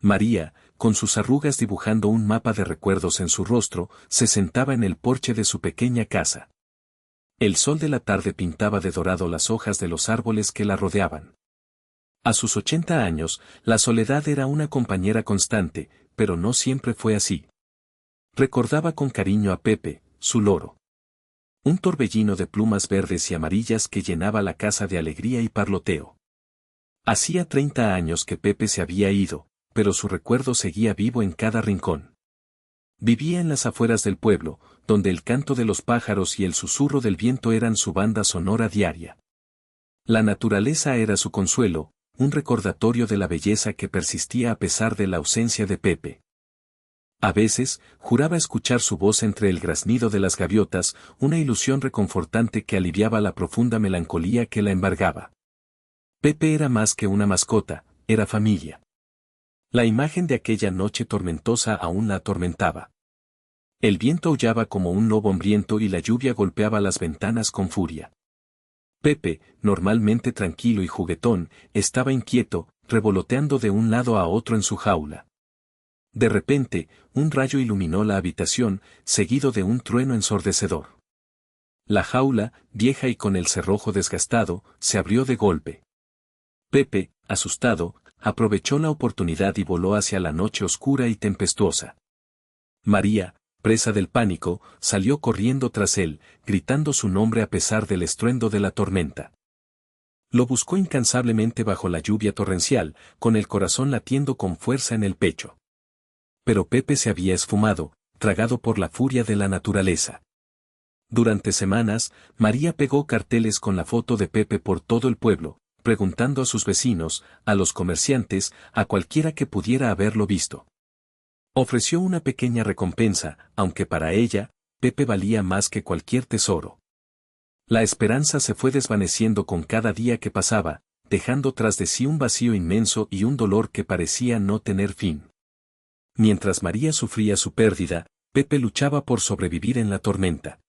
María, con sus arrugas dibujando un mapa de recuerdos en su rostro, se sentaba en el porche de su pequeña casa. El sol de la tarde pintaba de dorado las hojas de los árboles que la rodeaban. A sus 80 años, la soledad era una compañera constante, pero no siempre fue así. Recordaba con cariño a Pepe, su loro. Un torbellino de plumas verdes y amarillas que llenaba la casa de alegría y parloteo. Hacía 30 años que Pepe se había ido, pero su recuerdo seguía vivo en cada rincón. Vivía en las afueras del pueblo, donde el canto de los pájaros y el susurro del viento eran su banda sonora diaria. La naturaleza era su consuelo, un recordatorio de la belleza que persistía a pesar de la ausencia de Pepe. A veces, juraba escuchar su voz entre el graznido de las gaviotas, una ilusión reconfortante que aliviaba la profunda melancolía que la embargaba. Pepe era más que una mascota, era familia. La imagen de aquella noche tormentosa aún la atormentaba. El viento aullaba como un lobo hambriento y la lluvia golpeaba las ventanas con furia. Pepe, normalmente tranquilo y juguetón, estaba inquieto, revoloteando de un lado a otro en su jaula. De repente, un rayo iluminó la habitación, seguido de un trueno ensordecedor. La jaula, vieja y con el cerrojo desgastado, se abrió de golpe. Pepe, asustado, aprovechó la oportunidad y voló hacia la noche oscura y tempestuosa. María, presa del pánico, salió corriendo tras él, gritando su nombre a pesar del estruendo de la tormenta. Lo buscó incansablemente bajo la lluvia torrencial, con el corazón latiendo con fuerza en el pecho. Pero Pepe se había esfumado, tragado por la furia de la naturaleza. Durante semanas, María pegó carteles con la foto de Pepe por todo el pueblo, preguntando a sus vecinos, a los comerciantes, a cualquiera que pudiera haberlo visto. Ofreció una pequeña recompensa, aunque para ella, Pepe valía más que cualquier tesoro. La esperanza se fue desvaneciendo con cada día que pasaba, dejando tras de sí un vacío inmenso y un dolor que parecía no tener fin. Mientras María sufría su pérdida, Pepe luchaba por sobrevivir en la tormenta.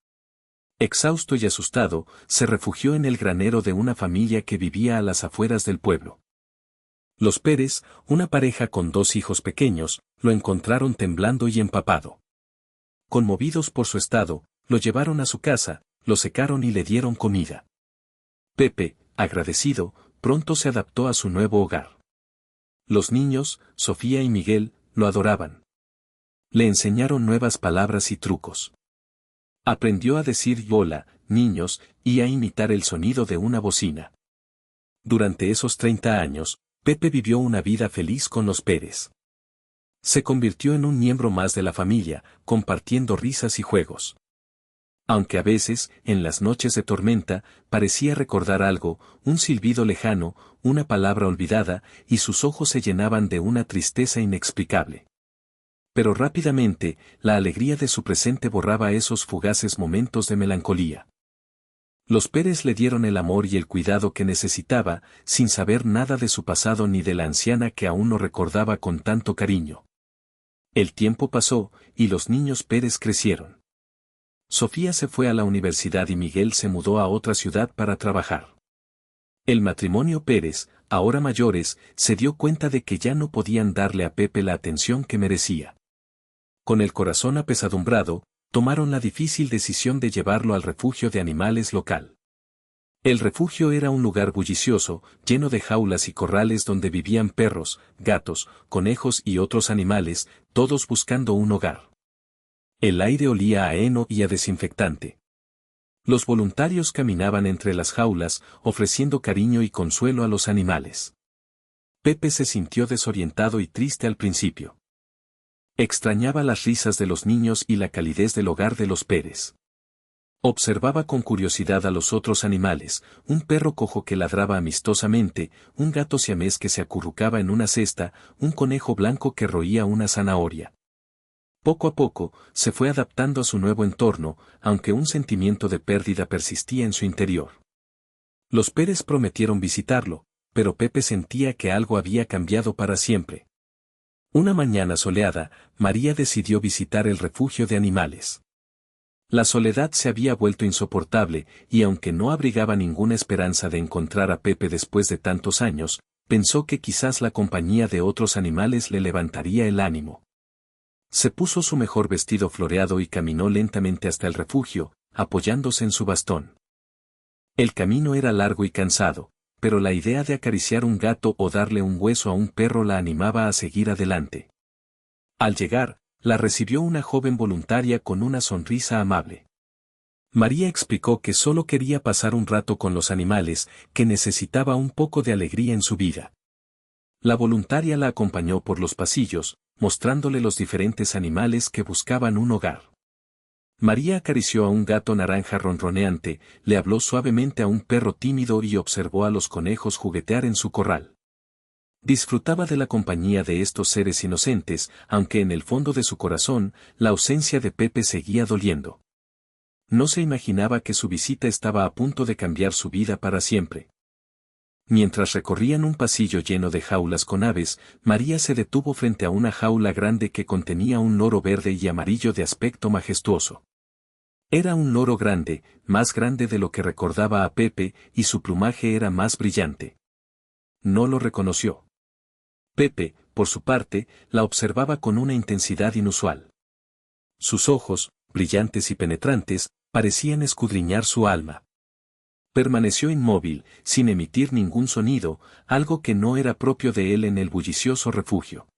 Exhausto y asustado, se refugió en el granero de una familia que vivía a las afueras del pueblo. Los Pérez, una pareja con 2 hijos pequeños, lo encontraron temblando y empapado. Conmovidos por su estado, lo llevaron a su casa, lo secaron y le dieron comida. Pepe, agradecido, pronto se adaptó a su nuevo hogar. Los niños, Sofía y Miguel, lo adoraban. Le enseñaron nuevas palabras y trucos. Aprendió a decir hola, niños, y a imitar el sonido de una bocina. Durante esos 30 años, Pepe vivió una vida feliz con los Pérez. Se convirtió en un miembro más de la familia, compartiendo risas y juegos. Aunque a veces, en las noches de tormenta, parecía recordar algo, un silbido lejano, una palabra olvidada, y sus ojos se llenaban de una tristeza inexplicable. Pero rápidamente, la alegría de su presente borraba esos fugaces momentos de melancolía. Los Pérez le dieron el amor y el cuidado que necesitaba, sin saber nada de su pasado ni de la anciana que aún lo recordaba con tanto cariño. El tiempo pasó, y los niños Pérez crecieron. Sofía se fue a la universidad y Miguel se mudó a otra ciudad para trabajar. El matrimonio Pérez, ahora mayores, se dio cuenta de que ya no podían darle a Pepe la atención que merecía. Con el corazón apesadumbrado, tomaron la difícil decisión de llevarlo al refugio de animales local. El refugio era un lugar bullicioso, lleno de jaulas y corrales donde vivían perros, gatos, conejos y otros animales, todos buscando un hogar. El aire olía a heno y a desinfectante. Los voluntarios caminaban entre las jaulas, ofreciendo cariño y consuelo a los animales. Pepe se sintió desorientado y triste al principio. Extrañaba las risas de los niños y la calidez del hogar de los Pérez. Observaba con curiosidad a los otros animales, un perro cojo que ladraba amistosamente, un gato siamés que se acurrucaba en una cesta, un conejo blanco que roía una zanahoria. Poco a poco, se fue adaptando a su nuevo entorno, aunque un sentimiento de pérdida persistía en su interior. Los Pérez prometieron visitarlo, pero Pepe sentía que algo había cambiado para siempre. Una mañana soleada, María decidió visitar el refugio de animales. La soledad se había vuelto insoportable, y aunque no abrigaba ninguna esperanza de encontrar a Pepe después de tantos años, Pensó que quizás la compañía de otros animales le levantaría el ánimo. Se puso su mejor vestido floreado y caminó lentamente hasta el refugio, apoyándose en su bastón. El camino era largo y cansado, pero la idea de acariciar un gato o darle un hueso a un perro la animaba a seguir adelante. Al llegar, la recibió una joven voluntaria con una sonrisa amable. María explicó que solo quería pasar un rato con los animales, que necesitaba un poco de alegría en su vida. La voluntaria la acompañó por los pasillos, mostrándole los diferentes animales que buscaban un hogar. María acarició a un gato naranja ronroneante, le habló suavemente a un perro tímido y observó a los conejos juguetear en su corral. Disfrutaba de la compañía de estos seres inocentes, aunque en el fondo de su corazón, la ausencia de Pepe seguía doliendo. No se imaginaba que su visita estaba a punto de cambiar su vida para siempre. Mientras recorrían un pasillo lleno de jaulas con aves, María se detuvo frente a una jaula grande que contenía un loro verde y amarillo de aspecto majestuoso. Era un loro grande, más grande de lo que recordaba a Pepe, y su plumaje era más brillante. No lo reconoció. Pepe, por su parte, la observaba con una intensidad inusual. Sus ojos, brillantes y penetrantes, parecían escudriñar su alma. Permaneció inmóvil, sin emitir ningún sonido, algo que no era propio de él en el bullicioso refugio.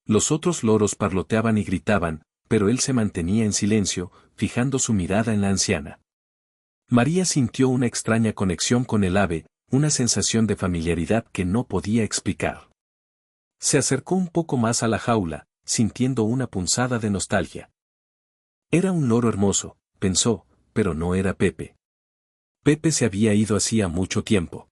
Los otros loros parloteaban y gritaban, pero él se mantenía en silencio, fijando su mirada en la anciana. María sintió una extraña conexión con el ave, una sensación de familiaridad que no podía explicar. Se acercó un poco más a la jaula, sintiendo una punzada de nostalgia. Era un loro hermoso, pensó, pero no era Pepe. Pepe se había ido hacía mucho tiempo.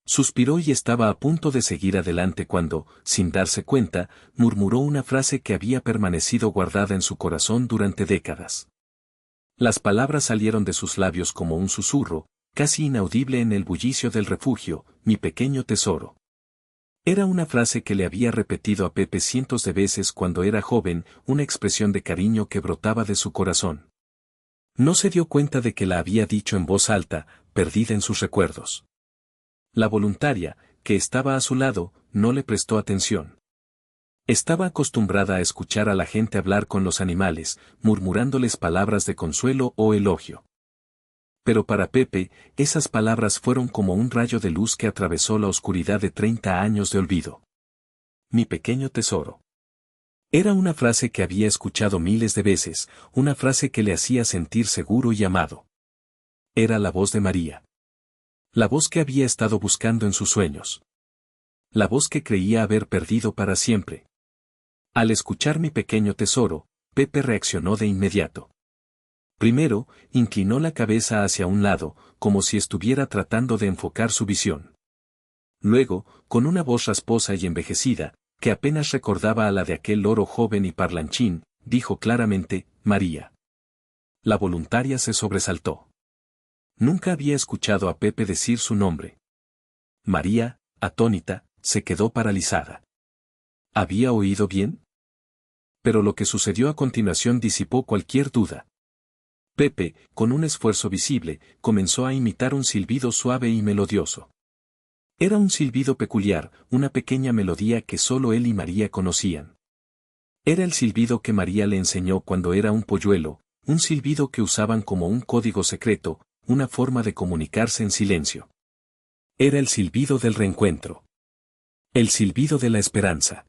Suspiró y estaba a punto de seguir adelante cuando, sin darse cuenta, murmuró una frase que había permanecido guardada en su corazón durante décadas. Las palabras salieron de sus labios como un susurro, casi inaudible en el bullicio del refugio, mi pequeño tesoro. Era una frase que le había repetido a Pepe cientos de veces cuando era joven, una expresión de cariño que brotaba de su corazón. No se dio cuenta de que la había dicho en voz alta, perdida en sus recuerdos. La voluntaria, que estaba a su lado, no le prestó atención. Estaba acostumbrada a escuchar a la gente hablar con los animales, murmurándoles palabras de consuelo o elogio. Pero para Pepe, esas palabras fueron como un rayo de luz que atravesó la oscuridad de 30 años de olvido. Mi pequeño tesoro. Era una frase que había escuchado miles de veces, una frase que le hacía sentir seguro y amado. Era la voz de María. La voz que había estado buscando en sus sueños. La voz que creía haber perdido para siempre. Al escuchar mi pequeño tesoro, Pepe reaccionó de inmediato. Primero, inclinó la cabeza hacia un lado, como si estuviera tratando de enfocar su visión. Luego, con una voz rasposa y envejecida, que apenas recordaba a la de aquel loro joven y parlanchín, dijo claramente, María. La voluntaria se sobresaltó. Nunca había escuchado a Pepe decir su nombre. María, atónita, se quedó paralizada. ¿Había oído bien? Pero lo que sucedió a continuación disipó cualquier duda. Pepe, con un esfuerzo visible, comenzó a imitar un silbido suave y melodioso. Era un silbido peculiar, una pequeña melodía que solo él y María conocían. Era el silbido que María le enseñó cuando era un polluelo, un silbido que usaban como un código secreto, una forma de comunicarse en silencio. Era el silbido del reencuentro. El silbido de la esperanza.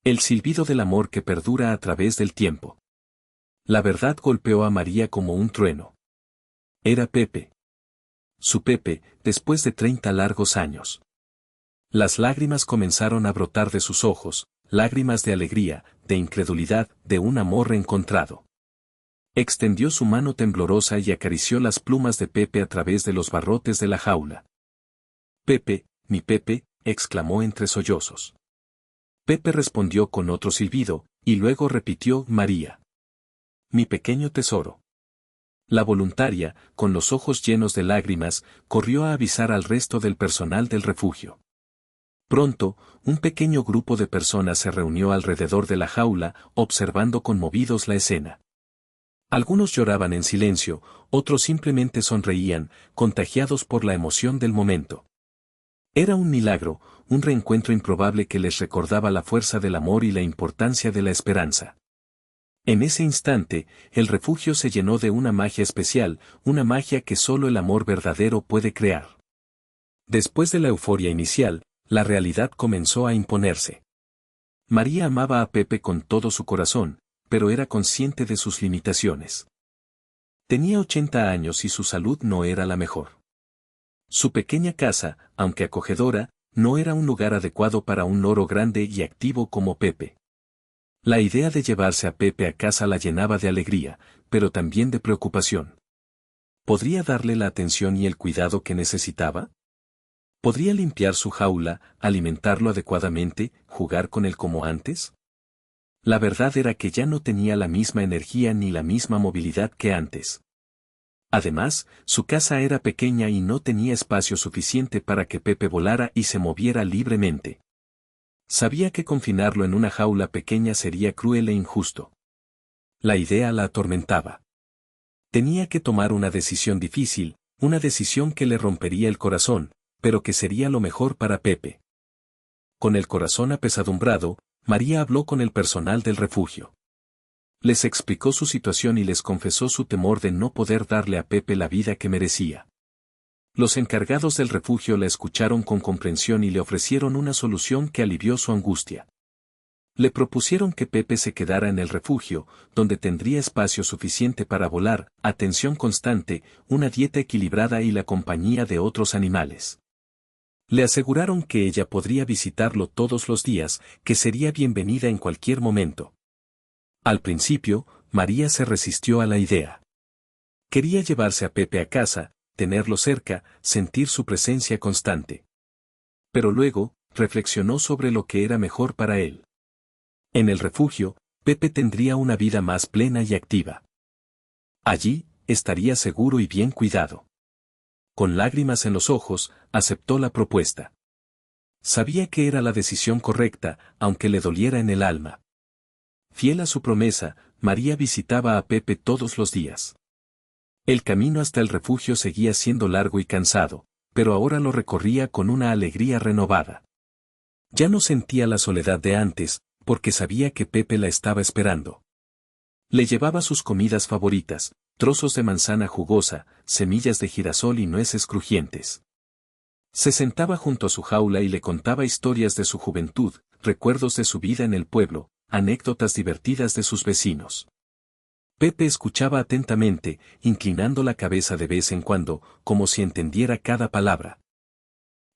El silbido del amor que perdura a través del tiempo. La verdad golpeó a María como un trueno. Era Pepe. Su Pepe, después de 30 largos años. Las lágrimas comenzaron a brotar de sus ojos, lágrimas de alegría, de incredulidad, de un amor reencontrado. Extendió su mano temblorosa y acarició las plumas de Pepe a través de los barrotes de la jaula. Pepe, mi Pepe, exclamó entre sollozos. Pepe respondió con otro silbido, y luego repitió María. Mi pequeño tesoro. La voluntaria, con los ojos llenos de lágrimas, corrió a avisar al resto del personal del refugio. Pronto, un pequeño grupo de personas se reunió alrededor de la jaula, observando conmovidos la escena. Algunos lloraban en silencio, otros simplemente sonreían, contagiados por la emoción del momento. Era un milagro, un reencuentro improbable que les recordaba la fuerza del amor y la importancia de la esperanza. En ese instante, el refugio se llenó de una magia especial, una magia que solo el amor verdadero puede crear. Después de la euforia inicial, la realidad comenzó a imponerse. María amaba a Pepe con todo su corazón, pero era consciente de sus limitaciones. Tenía 80 años y su salud no era la mejor. Su pequeña casa, aunque acogedora, no era un lugar adecuado para un loro grande y activo como Pepe. La idea de llevarse a Pepe a casa la llenaba de alegría, pero también de preocupación. ¿Podría darle la atención y el cuidado que necesitaba? ¿Podría limpiar su jaula, alimentarlo adecuadamente, jugar con él como antes? La verdad era que ya no tenía la misma energía ni la misma movilidad que antes. Además, su casa era pequeña y no tenía espacio suficiente para que Pepe volara y se moviera libremente. Sabía que confinarlo en una jaula pequeña sería cruel e injusto. La idea la atormentaba. Tenía que tomar una decisión difícil, una decisión que le rompería el corazón, pero que sería lo mejor para Pepe. Con el corazón apesadumbrado, María habló con el personal del refugio. Les explicó su situación y les confesó su temor de no poder darle a Pepe la vida que merecía. Los encargados del refugio la escucharon con comprensión y le ofrecieron una solución que alivió su angustia. Le propusieron que Pepe se quedara en el refugio, donde tendría espacio suficiente para volar, atención constante, una dieta equilibrada y la compañía de otros animales. Le aseguraron que ella podría visitarlo todos los días, que sería bienvenida en cualquier momento. Al principio, María se resistió a la idea. Quería llevarse a Pepe a casa, tenerlo cerca, sentir su presencia constante. Pero luego, reflexionó sobre lo que era mejor para él. En el refugio, Pepe tendría una vida más plena y activa. Allí, estaría seguro y bien cuidado. Con lágrimas en los ojos, aceptó la propuesta. Sabía que era la decisión correcta, aunque le doliera en el alma. Fiel a su promesa, María visitaba a Pepe todos los días. El camino hasta el refugio seguía siendo largo y cansado, pero ahora lo recorría con una alegría renovada. Ya no sentía la soledad de antes, porque sabía que Pepe la estaba esperando. Le llevaba sus comidas favoritas, trozos de manzana jugosa, semillas de girasol y nueces crujientes. Se sentaba junto a su jaula y le contaba historias de su juventud, recuerdos de su vida en el pueblo, anécdotas divertidas de sus vecinos. Pepe escuchaba atentamente, inclinando la cabeza de vez en cuando, como si entendiera cada palabra.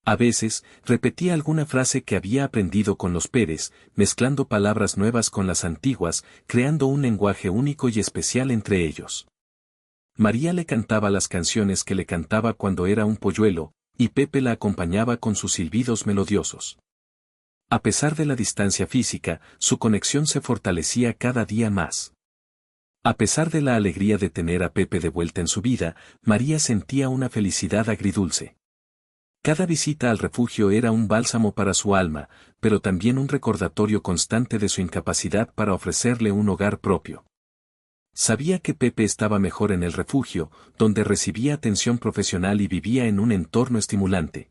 A veces, repetía alguna frase que había aprendido con los Pérez, mezclando palabras nuevas con las antiguas, creando un lenguaje único y especial entre ellos. María le cantaba las canciones que le cantaba cuando era un polluelo, y Pepe la acompañaba con sus silbidos melodiosos. A pesar de la distancia física, su conexión se fortalecía cada día más. A pesar de la alegría de tener a Pepe de vuelta en su vida, María sentía una felicidad agridulce. Cada visita al refugio era un bálsamo para su alma, pero también un recordatorio constante de su incapacidad para ofrecerle un hogar propio. Sabía que Pepe estaba mejor en el refugio, donde recibía atención profesional y vivía en un entorno estimulante.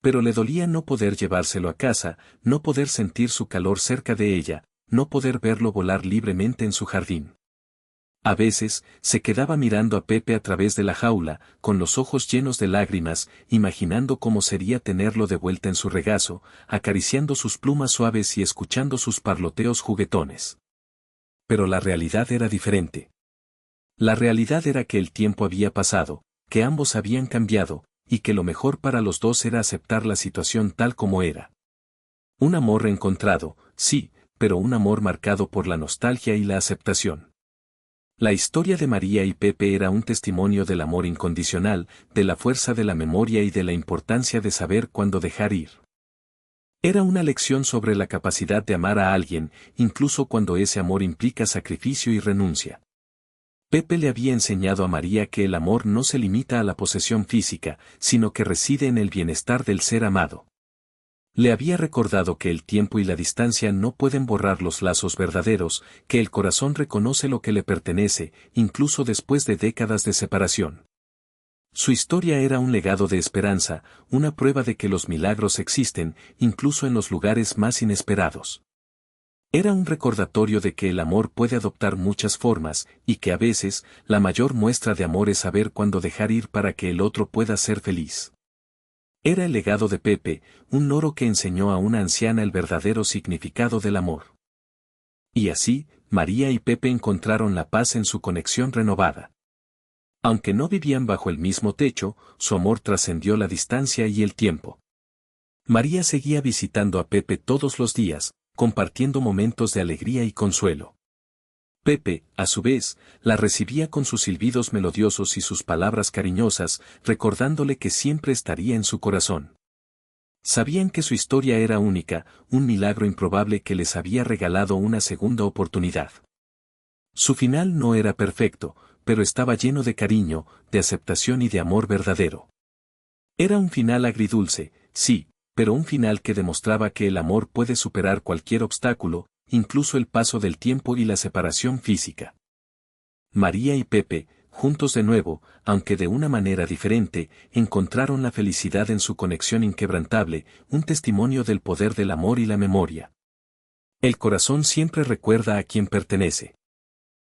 Pero le dolía no poder llevárselo a casa, no poder sentir su calor cerca de ella, no poder verlo volar libremente en su jardín. A veces, se quedaba mirando a Pepe a través de la jaula, con los ojos llenos de lágrimas, imaginando cómo sería tenerlo de vuelta en su regazo, acariciando sus plumas suaves y escuchando sus parloteos juguetones. Pero la realidad era diferente. La realidad era que el tiempo había pasado, que ambos habían cambiado, y que lo mejor para los dos era aceptar la situación tal como era. Un amor reencontrado, sí, pero un amor marcado por la nostalgia y la aceptación. La historia de María y Pepe era un testimonio del amor incondicional, de la fuerza de la memoria y de la importancia de saber cuándo dejar ir. Era una lección sobre la capacidad de amar a alguien, incluso cuando ese amor implica sacrificio y renuncia. Pepe le había enseñado a María que el amor no se limita a la posesión física, sino que reside en el bienestar del ser amado. Le había recordado que el tiempo y la distancia no pueden borrar los lazos verdaderos, que el corazón reconoce lo que le pertenece, incluso después de décadas de separación. Su historia era un legado de esperanza, una prueba de que los milagros existen, incluso en los lugares más inesperados. Era un recordatorio de que el amor puede adoptar muchas formas, y que a veces, la mayor muestra de amor es saber cuándo dejar ir para que el otro pueda ser feliz. Era el legado de Pepe, un loro que enseñó a una anciana el verdadero significado del amor. Y así, María y Pepe encontraron la paz en su conexión renovada. Aunque no vivían bajo el mismo techo, su amor trascendió la distancia y el tiempo. María seguía visitando a Pepe todos los días, compartiendo momentos de alegría y consuelo. Pepe, a su vez, la recibía con sus silbidos melodiosos y sus palabras cariñosas, recordándole que siempre estaría en su corazón. Sabían que su historia era única, un milagro improbable que les había regalado una segunda oportunidad. Su final no era perfecto, pero estaba lleno de cariño, de aceptación y de amor verdadero. Era un final agridulce, sí, pero un final que demostraba que el amor puede superar cualquier obstáculo, incluso el paso del tiempo y la separación física. María y Pepe, juntos de nuevo, aunque de una manera diferente, encontraron la felicidad en su conexión inquebrantable, un testimonio del poder del amor y la memoria. El corazón siempre recuerda a quien pertenece.